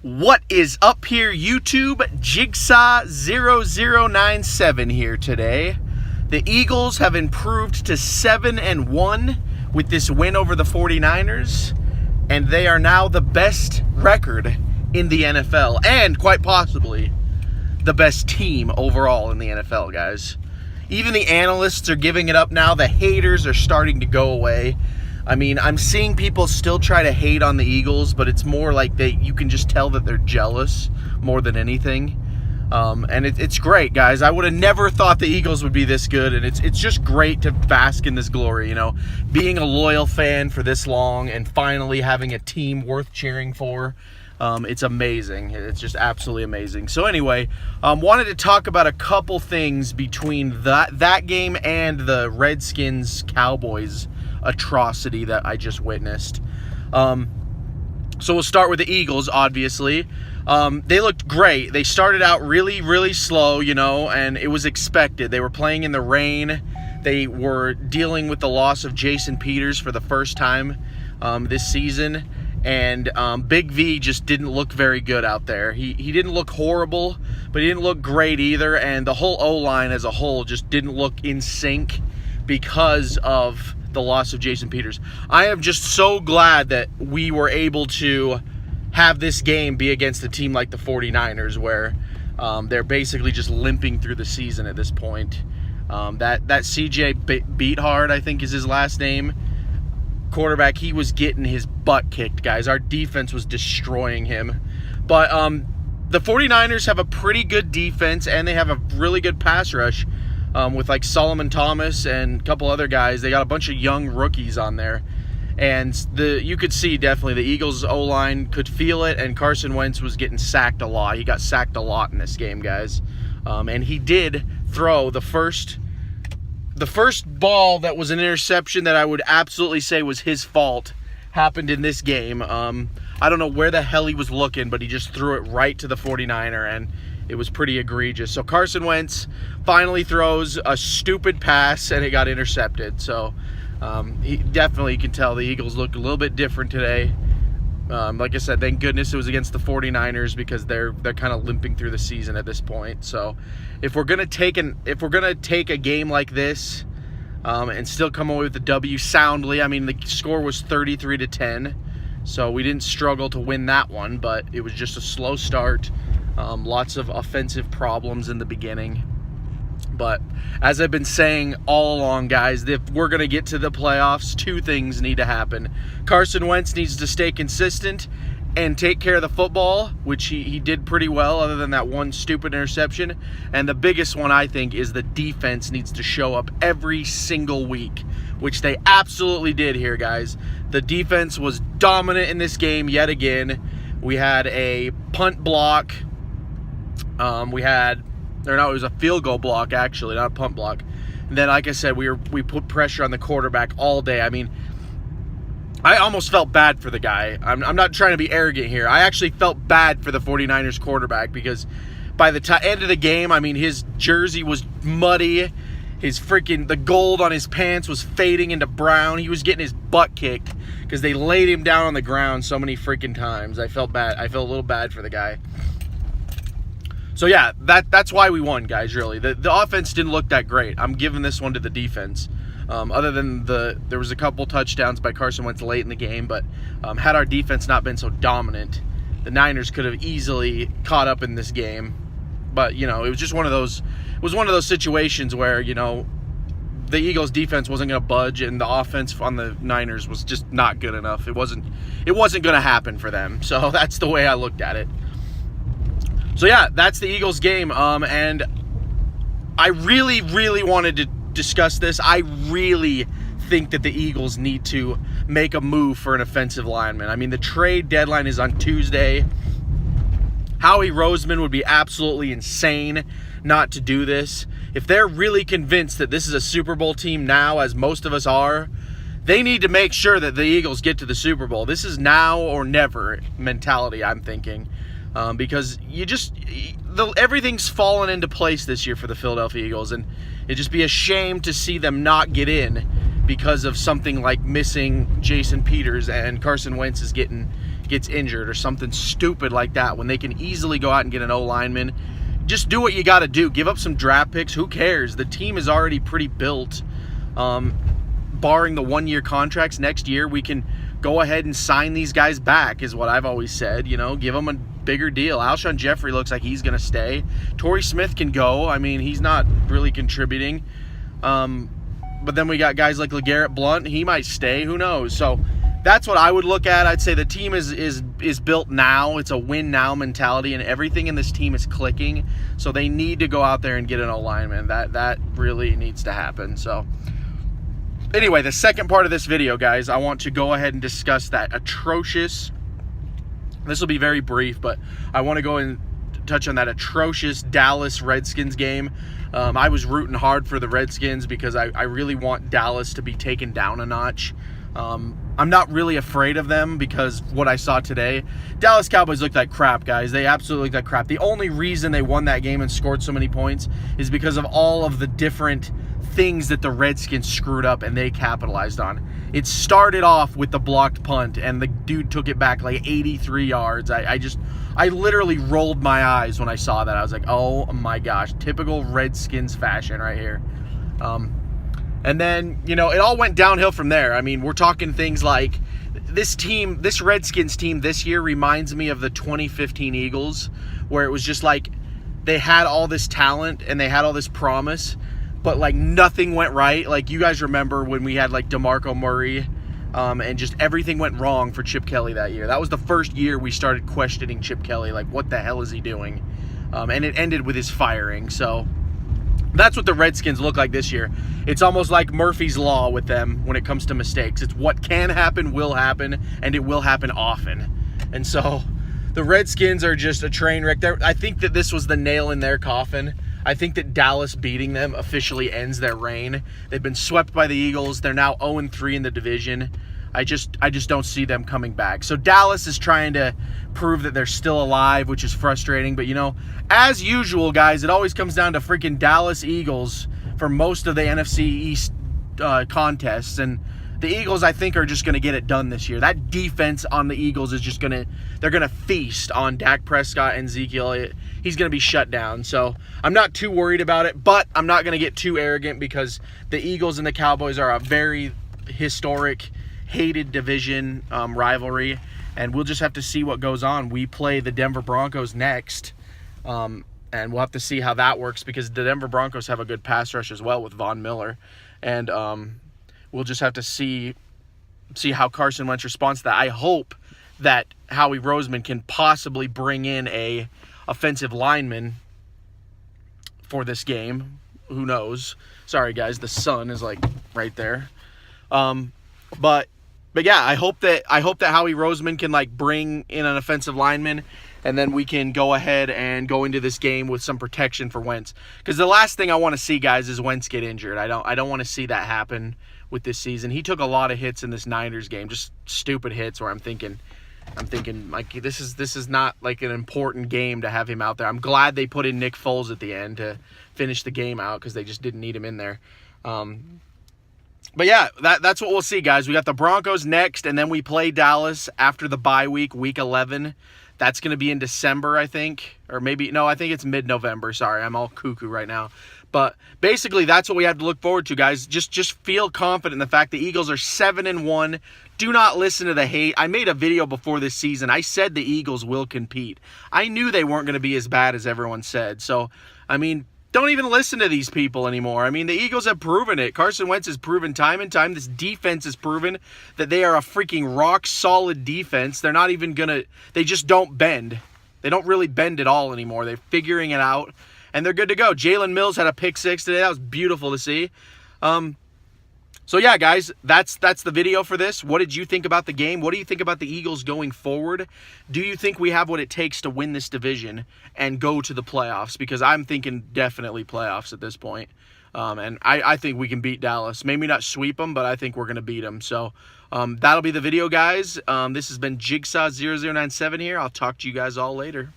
What is up here, YouTube? Jigsaw0097 here today. The Eagles have improved to 7-1 with this win over the 49ers, and they are now the best record in the NFL, and quite possibly the best team overall in the NFL, guys. Even the analysts are giving it up now. The haters are starting to go away. I mean, I'm seeing people still try to hate on the Eagles, but it's more like you can just tell that they're jealous more than anything. And it's great, guys. I would have never thought the Eagles would be this good, and it's just great to bask in this glory, you know. Being a loyal fan for this long and finally having a team worth cheering for, it's amazing. It's just absolutely amazing. So anyway, wanted to talk about a couple things between that game and the Redskins-Cowboys atrocity that I just witnessed. So we'll start with the Eagles, obviously. They looked great. They started out really, really slow, you know, and it was expected. They were playing in the rain. They were dealing with the loss of Jason Peters for the first time this season. And Big V just didn't look very good out there. He didn't look horrible, but he didn't look great either. And the whole O-line as a whole just didn't look in sync because of the loss of Jason Peters. I am just so glad that we were able to have this game be against a team like the 49ers, where they're basically just limping through the season at this point. That CJ Beathard, I think is his last name, quarterback, he was getting his butt kicked, guys. Our defense was destroying him. But the 49ers have a pretty good defense, and they have a really good pass rush. With like Solomon Thomas and a couple other guys. They got a bunch of young rookies on there. And you could see definitely the Eagles' O-line could feel it, and Carson Wentz was getting sacked a lot. He got sacked a lot in this game, guys. And he did throw the first ball that was an interception that I would absolutely say was his fault, happened in this game. I don't know where the hell he was looking, but he just threw it right to the 49er, and it was pretty egregious. So Carson Wentz finally throws a stupid pass, and it got intercepted. So he definitely, you can tell the Eagles look a little bit different today. Like I said, thank goodness it was against the 49ers, because they're kind of limping through the season at this point. So if we're gonna take a game like this and still come away with the W soundly, I mean the score was 33-10, so we didn't struggle to win that one, but it was just a slow start. Lots of offensive problems in the beginning. But as I've been saying all along, guys, if we're going to get to the playoffs, two things need to happen. Carson Wentz needs to stay consistent and take care of the football, which he did pretty well other than that one stupid interception. And the biggest one, I think, is the defense needs to show up every single week, which they absolutely did here, guys. The defense was dominant in this game yet again. We had a punt block. It was a field goal block, actually, not a punt block. And then, like I said, we put pressure on the quarterback all day. I mean, I almost felt bad for the guy. I'm not trying to be arrogant here. I actually felt bad for the 49ers quarterback, because by the end of the game, I mean, his jersey was muddy. The gold on his pants was fading into brown. He was getting his butt kicked because they laid him down on the ground so many freaking times. I felt bad. I felt a little bad for the guy. So yeah, that's why we won, guys, really. The offense didn't look that great. I'm giving this one to the defense. Other than there was a couple touchdowns by Carson Wentz late in the game, but had our defense not been so dominant, the Niners could have easily caught up in this game. But, you know, it was just one of those situations where, you know, the Eagles defense wasn't going to budge, and the offense on the Niners was just not good enough. It wasn't going to happen for them. So that's the way I looked at it. So yeah, that's the Eagles game, and I really, really wanted to discuss this. I really think that the Eagles need to make a move for an offensive lineman. I mean, the trade deadline is on Tuesday. Howie Roseman would be absolutely insane not to do this. If they're really convinced that this is a Super Bowl team now, as most of us are, they need to make sure that the Eagles get to the Super Bowl. This is now or never mentality, I'm thinking. Because everything's fallen into place this year for the Philadelphia Eagles, and it'd just be a shame to see them not get in because of something like missing Jason Peters, and Carson Wentz is getting gets injured or something stupid like that, when they can easily go out and get an O-lineman, just do what you got to do. Give up some draft picks. Who cares? The team is already pretty built. Barring the one-year contracts, next year we can go ahead and sign these guys back, is what I've always said. You know, give them a bigger deal. Alshon Jeffrey looks like he's going to stay. Torrey Smith can go. I mean, he's not really contributing. But then we got guys like LeGarrette Blount. He might stay. Who knows? So that's what I would look at. I'd say the team is built now. It's a win now mentality, and everything in this team is clicking. So they need to go out there and get an O-lineman. That really needs to happen. So anyway, the second part of this video, guys, I want to go ahead and discuss that atrocious, this will be very brief, but I want to go and touch on that atrocious Dallas Redskins game. I was rooting hard for the Redskins because I really want Dallas to be taken down a notch. I'm not really afraid of them because what I saw today, Dallas Cowboys looked like crap, guys. They absolutely looked like crap. The only reason they won that game and scored so many points is because of all of the different things that the Redskins screwed up and they capitalized on. It started off with the blocked punt, and the dude took it back like 83 yards. I literally rolled my eyes when I saw that. I was like, oh my gosh, typical Redskins fashion right here. And then, you know, it all went downhill from there. I mean, we're talking things like this Redskins team this year reminds me of the 2015 Eagles, where it was just like they had all this talent and they had all this promise, but like nothing went right. Like, you guys remember when we had like DeMarco Murray, and just everything went wrong for Chip Kelly that year. That was the first year we started questioning Chip Kelly, like, what the hell is he doing? And it ended with his firing. So that's what the Redskins look like this year. It's almost like Murphy's Law with them when it comes to mistakes. It's what can happen will happen, and it will happen often. And so the Redskins are just a train wreck. I think that this was the nail in their coffin. I think that Dallas beating them officially ends their reign. They've been swept by the Eagles. They're now 0-3 in the division. I just don't see them coming back. So Dallas is trying to prove that they're still alive, which is frustrating. But, you know, as usual, guys, it always comes down to freaking Dallas Eagles for most of the NFC East contests. And the Eagles, I think, are just going to get it done this year. That defense on the Eagles is just they're going to feast on Dak Prescott and Zeke Elliott. He's going to be shut down. So I'm not too worried about it, but I'm not going to get too arrogant because the Eagles and the Cowboys are a very historic, hated division rivalry, and we'll just have to see what goes on. We play the Denver Broncos next, and we'll have to see how that works because the Denver Broncos have a good pass rush as well with Von Miller, and we'll just have to see how Carson Wentz responds to that. I hope that Howie Roseman can possibly bring in a offensive lineman for this game. Who knows? Sorry, guys, the sun is like right there. But yeah, I hope that Howie Roseman can like bring in an offensive lineman, and then we can go ahead and go into this game with some protection for Wentz. Because the last thing I want to see, guys, is Wentz get injured. I don't want to see that happen with this season. He took a lot of hits in this Niners game, just stupid hits where I'm thinking like this is not like an important game to have him out there. I'm glad they put in Nick Foles at the end to finish the game out because they just didn't need him in there. But yeah, that's what we'll see, guys. We got the Broncos next, and then we play Dallas after the bye week, week 11. That's going to be in December, I think. Or maybe, no, I think it's mid-November. Sorry, I'm all cuckoo right now. But basically, that's what we have to look forward to, guys. Just feel confident in the fact the Eagles are 7-1. Do not listen to the hate. I made a video before this season. I said the Eagles will compete. I knew they weren't going to be as bad as everyone said. So, I mean, don't even listen to these people anymore. I mean, the Eagles have proven it. Carson Wentz has proven time and time. This defense has proven that they are a freaking rock-solid defense. They're not even going to... They just don't bend. They don't really bend at all anymore. They're figuring it out, and they're good to go. Jalen Mills had a pick six today. That was beautiful to see. So, yeah, guys, that's the video for this. What did you think about the game? What do you think about the Eagles going forward? Do you think we have what it takes to win this division and go to the playoffs? Because I'm thinking definitely playoffs at this point. And I think we can beat Dallas. Maybe not sweep them, but I think we're going to beat them. So that'll be the video, guys. This has been Jigsaw0097 here. I'll talk to you guys all later.